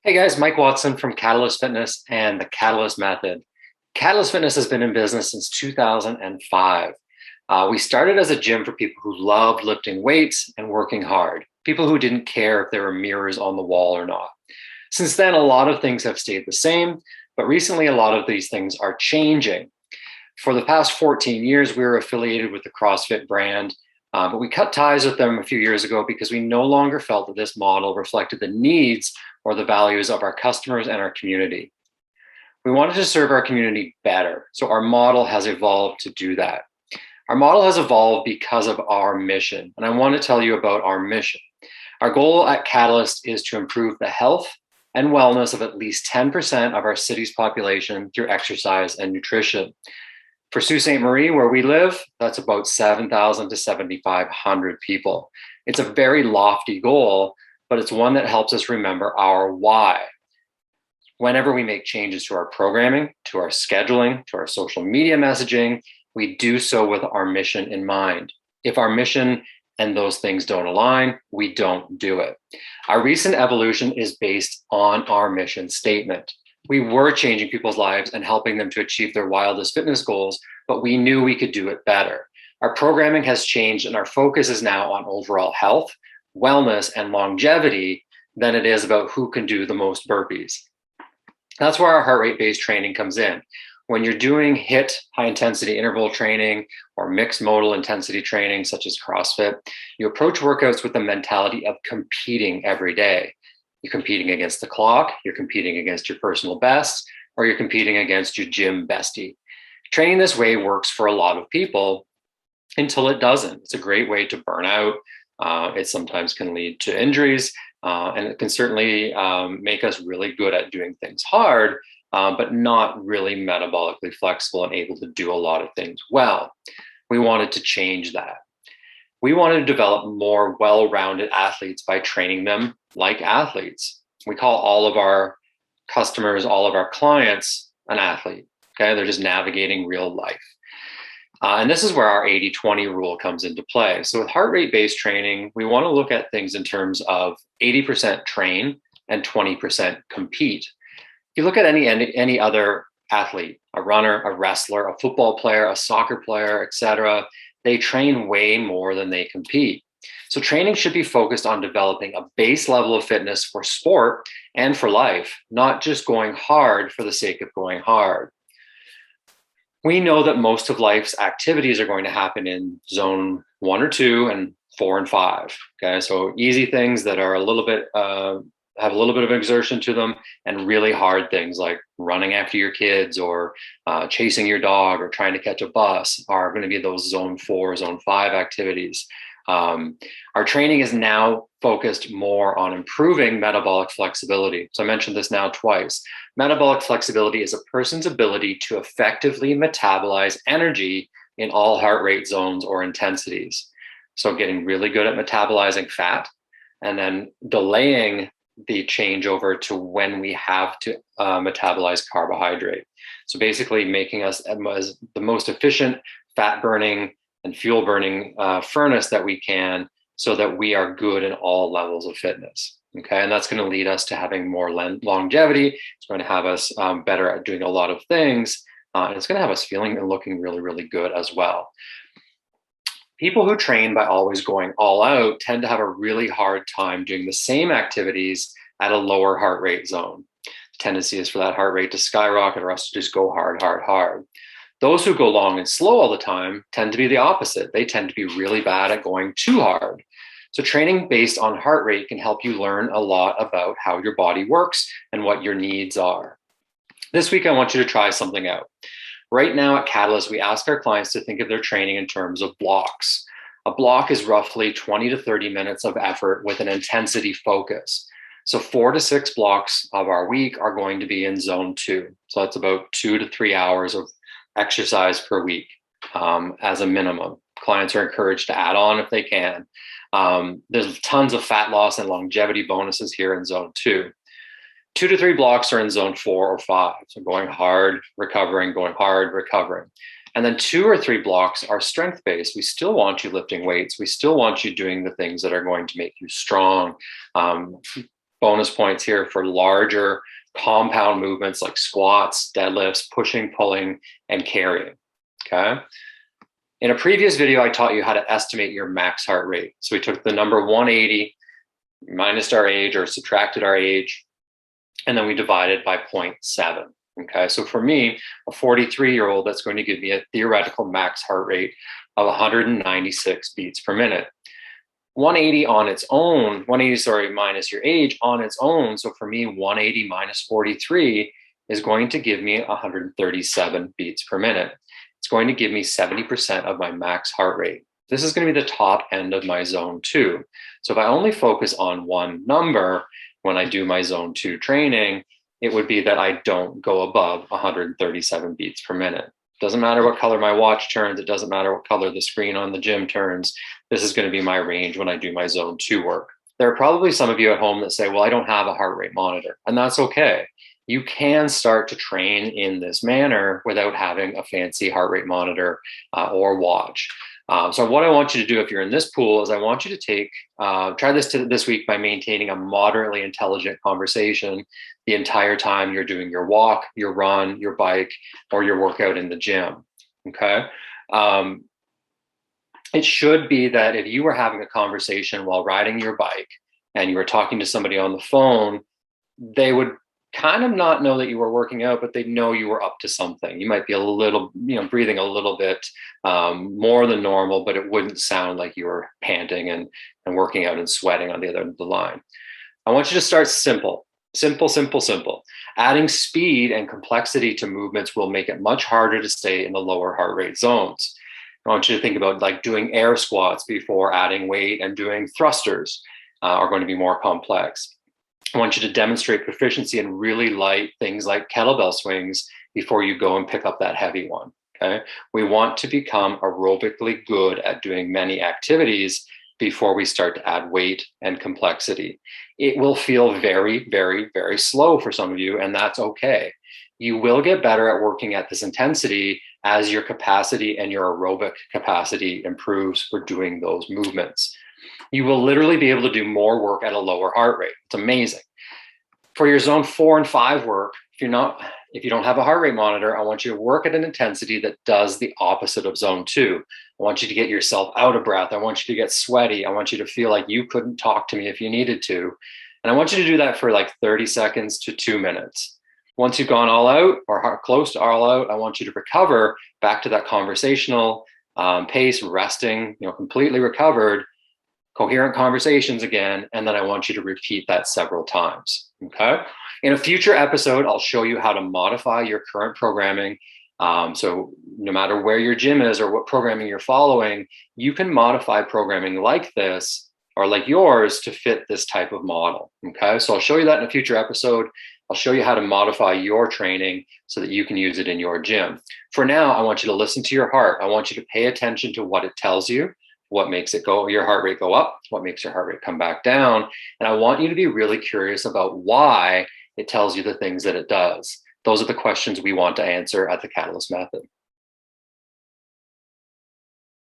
Hey guys, Mike Watson from Catalyst Fitness and the Catalyst Method. Catalyst Fitness has been in business since 2005. We started as a gym for people who loved lifting weights and working hard, people who didn't care if there were mirrors on the wall or not. Since then, a lot of things have stayed the same, but recently a lot of these things are changing. For the past 14 years, we were affiliated with the CrossFit brand, but we cut ties with them a few years ago because we no longer felt that this model reflected the needs or the values of our customers and our community. We wanted to serve our community better, so our model has evolved to do that. Our model has evolved because of our mission, and I want to tell you about our mission. Our goal at Catalyst is to improve the health and wellness of at least 10% of our city's population through exercise and nutrition. For Sault Ste. Marie, where we live, that's about 7,000 to 7,500 people. It's a very lofty goal, but it's one that helps us remember our why. Whenever we make changes to our programming, to our scheduling, to our social media messaging, we do so with our mission in mind. If our mission and those things don't align, we don't do it. Our recent evolution is based on our mission statement. We were changing people's lives and helping them to achieve their wildest fitness goals, but we knew we could do it better. Our programming has changed and our focus is now on overall health, wellness, and longevity than it is about who can do the most burpees. That's where our heart rate based training comes in. When you're doing HIIT, high intensity interval training, or mixed modal intensity training, such as CrossFit, you approach workouts with the mentality of competing every day. You're competing against the clock, you're competing against your personal best, or you're competing against your gym bestie. Training this way works for a lot of people until it doesn't. It's a great way to burn out. It sometimes can lead to injuries, and it can certainly make us really good at doing things hard, but not really metabolically flexible and able to do a lot of things well. We wanted to change that. We wanted to develop more well-rounded athletes by training them like athletes. We call all of our customers, all of our clients, an athlete. Okay, they're just navigating real life. And this is where our 80-20 rule comes into play. So with heart rate based training, we want to look at things in terms of 80% train and 20% compete. If you look at any other athlete, a runner, a wrestler, a football player, a soccer player, etc., they train way more than they compete. So training should be focused on developing a base level of fitness for sport and for life, not just going hard for the sake of going hard. We know that most of life's activities are going to happen in zone 1 or 2 and 4 and 5. Okay, so easy things that are a little bit have a little bit of exertion to them, and really hard things like running after your kids or chasing your dog or trying to catch a bus are going to be those zone 4, zone 5 activities. Our training is now focused more on improving metabolic flexibility. So I mentioned this now twice. Metabolic flexibility is a person's ability to effectively metabolize energy in all heart rate zones or intensities. So getting really good at metabolizing fat and then delaying the changeover to when we have to metabolize carbohydrate. So basically making us as the most efficient fat burning and fuel burning furnace that we can, so that we are good in all levels of fitness. Okay, and that's going to lead us to having more longevity. It's going to have us better at doing a lot of things. And it's going to have us feeling and looking really, really good as well. People who train by always going all out tend to have a really hard time doing the same activities at a lower heart rate zone. The tendency is for that heart rate to skyrocket or us to just go hard, hard, hard. Those who go long and slow all the time tend to be the opposite. They tend to be really bad at going too hard. So training based on heart rate can help you learn a lot about how your body works and what your needs are. This week, I want you to try something out. Right now at Catalyst, we ask our clients to think of their training in terms of blocks. A block is roughly 20 to 30 minutes of effort with an intensity focus. So 4 to 6 blocks of our week are going to be in zone 2. So that's about 2 to 3 hours of exercise per week as a minimum. Clients are encouraged to add on if they can. There's tons of fat loss and longevity bonuses here in zone 2. 2 to 3 blocks are in zone 4 or 5. So going hard, recovering, going hard, recovering. And then 2 or 3 blocks are strength-based. We still want you lifting weights. We still want you doing the things that are going to make you strong, bonus points here for larger compound movements like squats, deadlifts, pushing, pulling, and carrying, okay? In a previous video, I taught you how to estimate your max heart rate. So we took the number 180, minus our age or subtracted our age, and then we divided by 0.7. Okay, so for me, a 43-year-old, that's going to give me a theoretical max heart rate of 196 beats per minute. 180 on its own, 180, sorry, minus your age on its own. So for me, 180 minus 43 is going to give me 137 beats per minute. It's going to give me 70% of my max heart rate. This is going to be the top end of my zone 2. So if I only focus on one number when I do my zone 2 training, it would be that I don't go above 137 beats per minute. Doesn't matter what color my watch turns. It doesn't matter what color the screen on the gym turns. This is going to be my range when I do my zone 2 work. There are probably some of you at home that say, well, I don't have a heart rate monitor, and that's okay. You can start to train in this manner without having a fancy heart rate monitor or watch. So what I want you to do if you're in this pool is I want you to try this week by maintaining a moderately intelligent conversation the entire time you're doing your walk, your run, your bike, or your workout in the gym, okay? It should be that if you were having a conversation while riding your bike and you were talking to somebody on the phone, they would kind of not know that you were working out, but they know you were up to something. You might be a little, breathing a little bit more than normal, but it wouldn't sound like you were panting and working out and sweating on the other end of the line. I want you to start simple. Simple, simple, simple. Adding speed and complexity to movements will make it much harder to stay in the lower heart rate zones. I want you to think about like doing air squats before adding weight, and doing thrusters are going to be more complex. I want you to demonstrate proficiency in really light things like kettlebell swings before you go and pick up that heavy one, okay? We want to become aerobically good at doing many activities before we start to add weight and complexity. It will feel very, very, very slow for some of you, and that's okay. You will get better at working at this intensity as your capacity and your aerobic capacity improves for doing those movements. You will literally be able to do more work at a lower heart rate. It's amazing. For your zone 4 and 5 work, if you don't have a heart rate monitor, I want you to work at an intensity that does the opposite of zone 2. I want you to get yourself out of breath. I want you to get sweaty. I want you to feel like you couldn't talk to me if you needed to. And I want you to do that for like 30 seconds to 2 minutes. Once you've gone all out or close to all out, I want you to recover back to that conversational pace, resting, completely recovered, coherent conversations again, and then I want you to repeat that several times, okay? In a future episode, I'll show you how to modify your current programming. So no matter where your gym is or what programming you're following, you can modify programming like this or like yours to fit this type of model, okay? So I'll show you that in a future episode. I'll show you how to modify your training so that you can use it in your gym. For now, I want you to listen to your heart. I want you to pay attention to what it tells you. What makes your heart rate go up? What makes your heart rate come back down? And I want you to be really curious about why it tells you the things that it does. Those are the questions we want to answer at the Catalyst Method.